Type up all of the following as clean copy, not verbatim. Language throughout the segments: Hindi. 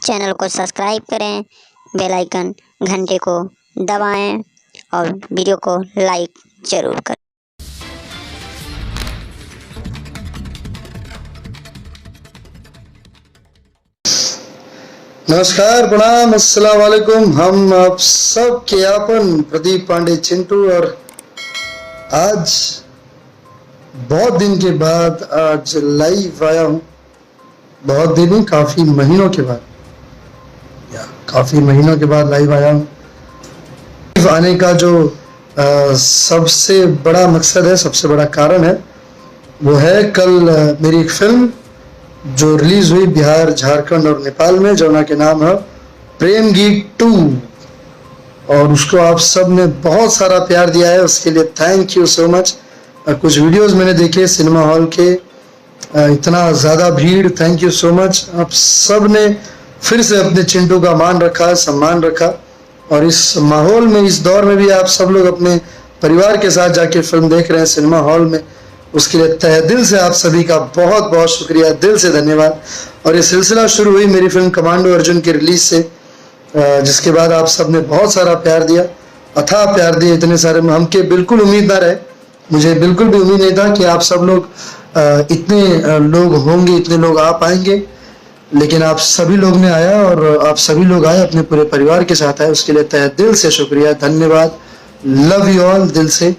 चैनल को सब्सक्राइब करें, बेल आइकन घंटे को दबाएं और वीडियो को लाइक जरूर करें। नमस्कार, प्रणाम, अस्सलाम वालेकुम। हम आप सब के आपन प्रदीप पांडे चिंटू, और आज बहुत दिन के बाद आज लाइव आया हूँ। बहुत दिन नहीं, काफ़ी महीनों के बाद, लाइव आया हूँ। लाइव आने का जो सबसे बड़ा मकसद है, सबसे बड़ा कारण है, वो है कल मेरी एक फिल्म जो रिलीज हुई बिहार, झारखंड और नेपाल में, जो के नाम है प्रेम गीत 2, और उसको आप सब ने बहुत सारा प्यार दिया है, उसके लिए थैंक यू सो मच। कुछ वीडियोस मैंने देखे सिनेमा हॉल के, इतना ज़्यादा भीड़, थैंक यू सो मच। आप सब ने फिर से अपने चिंटू का मान रखा, सम्मान रखा, और इस माहौल में, इस दौर में भी आप सब लोग अपने परिवार के साथ जाके फिल्म देख रहे हैं सिनेमा हॉल में, उसके लिए तहे दिल से आप सभी का बहुत बहुत शुक्रिया, दिल से धन्यवाद। और ये सिलसिला शुरू हुई मेरी फिल्म कमांडो अर्जुन की रिलीज से, जिसके बाद आप सब ने बहुत सारा प्यार दिया, अथाह प्यार दिया, इतने सारे, हमके बिल्कुल उम्मीद ना रहे, मुझे बिल्कुल भी उम्मीद नहीं था कि आप सब लोग इतने लोग होंगे, इतने लोग आ पाएंगे, लेकिन आप सभी लोग ने आया, और आप सभी लोग आए, अपने पूरे परिवार के साथ आए, उसके लिए तहे दिल से शुक्रिया, धन्यवाद। लव यू ऑल, दिल से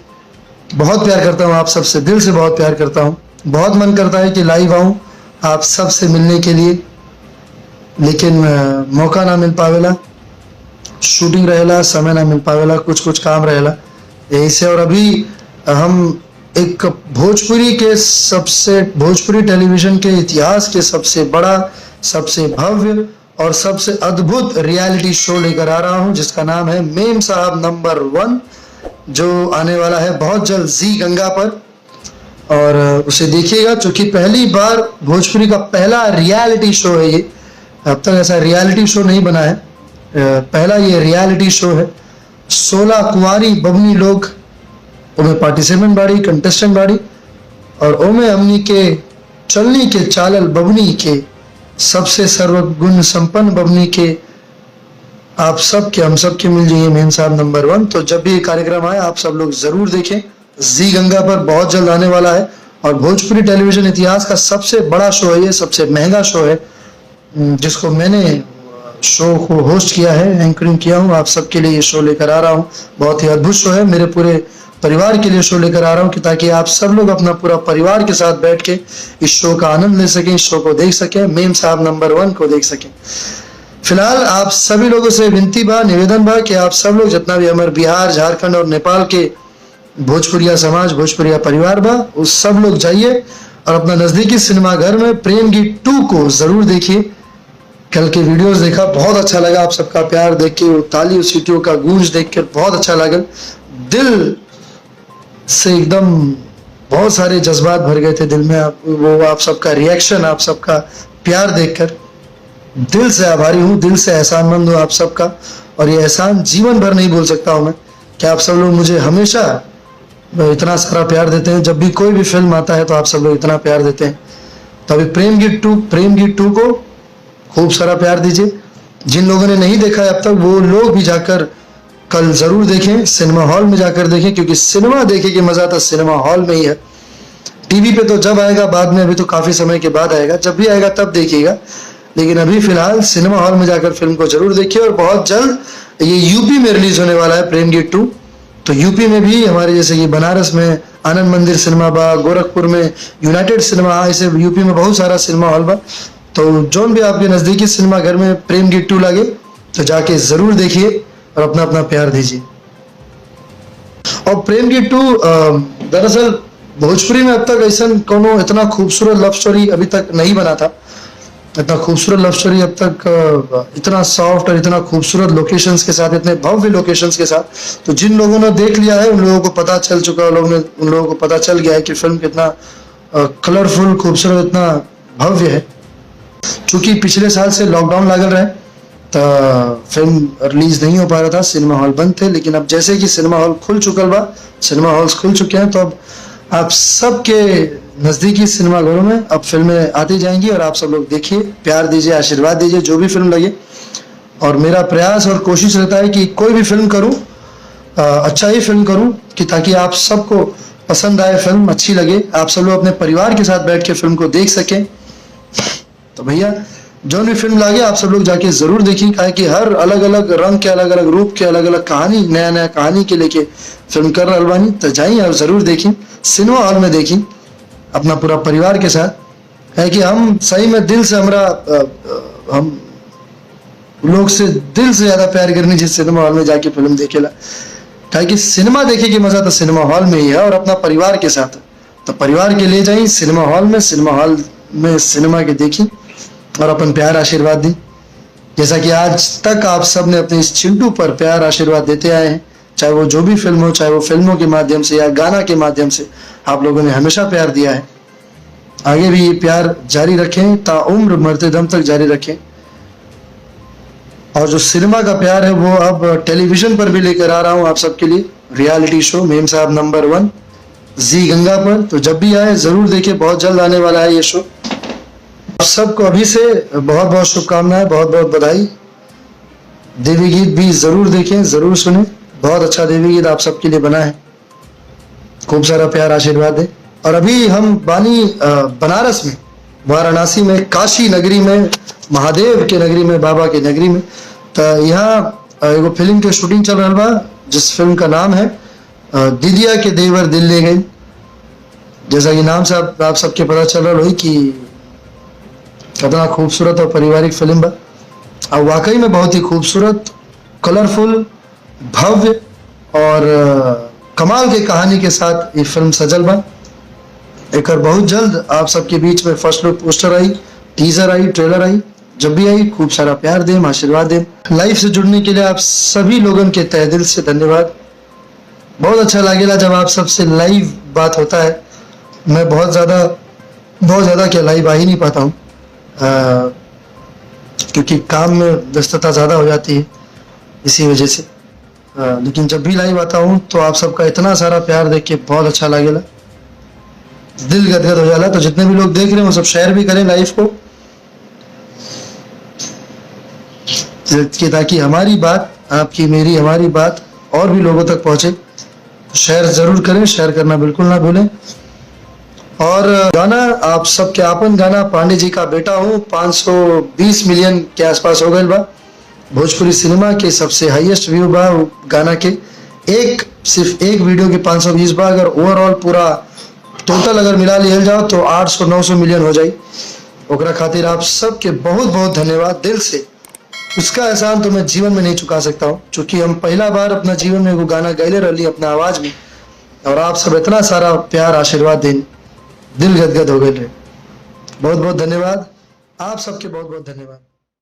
बहुत प्यार करता हूँ आप सबसे, दिल से बहुत प्यार करता हूँ। बहुत मन करता है कि लाइव आऊँ आप सब से मिलने के लिए, लेकिन मौका ना मिल पावेला, शूटिंग रहेला, समय ना मिल पावेला, कुछ काम रहेला, यही से। और अभी हम एक भोजपुरी टेलीविजन के इतिहास के सबसे बड़ा, सबसे भव्य और सबसे अद्भुत रियलिटी शो लेकर आ रहा हूँ, जिसका नाम है मेम साहब नंबर 1, जो आने वाला है बहुत जल्द जी गंगा पर, और उसे देखिएगा, क्योंकि पहली बार भोजपुरी का पहला रियलिटी शो है ये। अब तक ऐसा रियलिटी शो नहीं बना है, पहला ये रियलिटी शो है। 16 कुंवारी बबनी लोग ओमे पार्टिसिपेंट बाड़ी, कंटेस्टेंट बाड़ी, और ओमे हमनी के चलनी के चालल बबनी के, सबसे सर्वगुण संपन्न बबनी के, आप सब के, हम सब के मिल जाइए मेम साहब नंबर 1। तो जब भी ये कार्यक्रम आए आप सब लोग जरूर देखें, जी गंगा पर बहुत जल्द आने वाला है, और भोजपुरी टेलीविजन इतिहास का सबसे बड़ा शो है ये, सबसे महंगा शो है, जिसको मैंने शो को होस्ट किया है, एंकरिंग किया हूँ, आप सबके लिए ये शो लेकर आ रहा हूँ। बहुत ही अद्भुत शो है, मेरे पूरे परिवार के लिए शो लेकर आ रहा हूँ, कि ताकि आप सब लोग अपना पूरा परिवार के साथ बैठ के इस शो का आनंद ले सकें, इस शो को देख सकें, मेम साहब नंबर 1 को देख सकें। फिलहाल आप सभी लोगों से विनती बा, निवेदन बा, कि आप सब लोग जितना भी हमारे बिहार, झारखंड और नेपाल के भोजपुरिया समाज, भोजपुरिया परिवार बा, उस सब लोग जाइए और अपना नजदीकी सिनेमा घर में प्रेम गीत 2 को जरूर देखिए। कल के वीडियोस देखा, बहुत अच्छा लगा, आप सबका प्यार देख के, ताली और सीटियों का गूंज देख कर बहुत अच्छा लगा, दिल से एकदम बहुत सारे जज्बात भर गए थे दिल में। वो आप सबका रिएक्शन, आप सबका प्यार देखकर दिल से आभारी हूँ, दिल से एहसानमंद हूँ आप सबका, और ये एहसान जीवन भर नहीं भूल सकता हूँ मैं, कि आप सब लोग मुझे हमेशा इतना सारा प्यार देते हैं। जब भी कोई भी फिल्म आता है तो आप सब लोग इतना प्यार देते हैं। तो अभी प्रेम गीत 2 को खूब सारा प्यार दीजिए। जिन लोगों ने नहीं देखा है अब तक, वो लोग भी जाकर कल जरूर देखें, सिनेमा हॉल में जाकर देखें, क्योंकि सिनेमा देखे कि मजा तो सिनेमा हॉल में ही है। टीवी पे तो जब आएगा बाद में, अभी तो काफी समय के बाद आएगा, जब भी आएगा तब देखिएगा, लेकिन अभी फिलहाल सिनेमा हॉल में जाकर फिल्म को जरूर देखिए। और बहुत जल्द ये यूपी में रिलीज होने वाला है प्रेम गीत 2, तो यूपी में भी हमारे, जैसे कि बनारस में आनंद मंदिर सिनेमा बा, गोरखपुर में यूनाइटेड सिनेमा, ऐसे यूपी में बहुत सारा सिनेमा हॉल बा। तो जो भी आपके नजदीकी सिनेमा घर में प्रेम गीत 2 लगे तो जाके जरूर देखिए और अपना अपना प्यार दीजिए। और प्रेम गीत 2 दरअसल भोजपुरी में अब तक ऐसा कोनो इतना खूबसूरत लव स्टोरी अभी तक नहीं बना था, इतना खूबसूरत लव स्टोरी अब तक, इतना सॉफ्ट और इतना खूबसूरत लोकेशंस के साथ, इतने भव्य लोकेशंस के साथ। तो जिन लोगों ने देख लिया है उन लोगों को पता चल चुका है, उन लोगों को पता चल गया है कि फिल्म कितना कलरफुल, खूबसूरत, इतना भव्य है। चूंकि पिछले साल से लॉकडाउन लागल रहे तो फिल्म रिलीज नहीं हो पा रहा था, सिनेमा हॉल बंद थे, लेकिन अब जैसे कि सिनेमा हॉल खुल चुकल बा, सिनेमा हॉल्स खुल चुके हैं, तो अब आप सबके नज़दीकी सिनेमाघरों में अब फिल्में आती जाएंगी और आप सब लोग देखिए, प्यार दीजिए, आशीर्वाद दीजिए जो भी फिल्म लगे। और मेरा प्रयास और कोशिश रहता है कि कोई भी फिल्म करूं अच्छा ही फिल्म करूं, कि ताकि आप सबको पसंद आए, फिल्म अच्छी लगे, आप सब लोग अपने परिवार के साथ बैठ के फिल्म को देख सकें। तो भैया जो भी फिल्म लागे आप सब लोग जाके जरूर देखिए, काहे कि हर अलग अलग रंग के, अलग अलग रूप के, अलग अलग कहानी, नया नया कहानी के लेके फिल्म कर रहल बानी। तो जाइए आप जरूर देखिए, सिनेमा हॉल में देखिए अपना पूरा परिवार के साथ। है कि हम सही में दिल से हम लोग से दिल से ज्यादा प्यार करनी जिस सिनेमा हॉल में जाके फिल्म देखेला। है कि सिनेमा देखे की मजा तो सिनेमा हॉल में ही है और अपना परिवार के साथ। तो परिवार के ले जाइए सिनेमा हॉल में सिनेमा के देखी और अपन प्यार आशीर्वाद दी। जैसा कि आज तक आप सब ने अपने इस चिंटू पर प्यार आशीर्वाद देते आए हैं, चाहे वो जो भी फिल्म हो, चाहे वो फिल्मों के माध्यम से या गाना के माध्यम से, आप लोगों ने हमेशा प्यार दिया है। आगे भी ये प्यार जारी रखें, ताउम्र मरते दम तक जारी रखें। और जो सिनेमा का प्यार है वो अब टेलीविजन पर भी लेकर आ रहा हूँ आप सबके लिए, रियलिटी शो मेम साहब नंबर 1 जी गंगा पर। तो जब भी आए जरूर देखिए, बहुत जल्द आने वाला है ये शो। आप सबको अभी से बहुत बहुत शुभकामनाएं, बहुत बहुत बधाई। देवी गीत भी जरूर देखें, जरूर सुने, बहुत अच्छा देवी गीत आप सबके लिए बना है। खूब सारा प्यार आशीर्वाद है। और अभी हम बानी बनारस में, वाराणसी में, काशी नगरी में, महादेव के नगरी में, बाबा के नगरी में। तो यहाँ एगो फिल्म के शूटिंग चल रहा बा, जिस फिल्म का नाम है दिदिया के देवर दिल ले गई। जैसा कि नाम से आप सबके पता चल रहा हो कि कितना खूबसूरत और पारिवारिक फिल्म बा। और वाकई में बहुत ही खूबसूरत, कलरफुल, भव्य और कमाल के कहानी के साथ ये फिल्म सजल बा। एक और बहुत जल्द आप सबके बीच में फर्स्ट लुक पोस्टर आई, टीजर आई, ट्रेलर आई। जब भी आई खूब सारा प्यार दें, आशीर्वाद दें। लाइव से जुड़ने के लिए आप सभी लोगों के तहे दिल से धन्यवाद। बहुत अच्छा लगेगा जब आप सबसे लाइव बात होता है। मैं बहुत ज़्यादा क्या लाइव आ ही नहीं पाता हूँ, क्योंकि काम में व्यस्तता ज़्यादा हो जाती है इसी वजह से। लेकिन जब भी लाइव आता हूँ तो आप सबका इतना सारा प्यार देख के बहुत अच्छा लगेगा, दिल गदगद हो जाला। तो जितने भी लोग देख रहे हैं वो सब शेयर भी करें लाइव को, ताकि हमारी बात, आपकी मेरी हमारी बात और भी लोगों तक पहुंचे। शेयर जरूर करें, शेयर करना बिल्कुल ना भूलें। और गाना आप सबके आपन गाना पांडे जी का बेटा हूँ 520 मिलियन के आसपास हो गए बा। भोजपुरी सिनेमा के सबसे हाईएस्ट व्यू बा गाना के। सिर्फ एक वीडियो के 520 बा। अगर ओवरऑल पूरा टोटल अगर मिला लिया जाओ तो 800-900 मिलियन हो जाए। ओकरा खातिर आप सबके बहुत बहुत धन्यवाद दिल से। उसका एहसान तो मैं जीवन में नहीं चुका सकता हूँ, क्योंकि हम पहला बार अपना जीवन में वो गाना गैले रही अपना आवाज में, और आप सब इतना सारा प्यार आशीर्वाद दें, दिल गदगद हो गए। बहुत बहुत धन्यवाद, आप सबके बहुत बहुत धन्यवाद।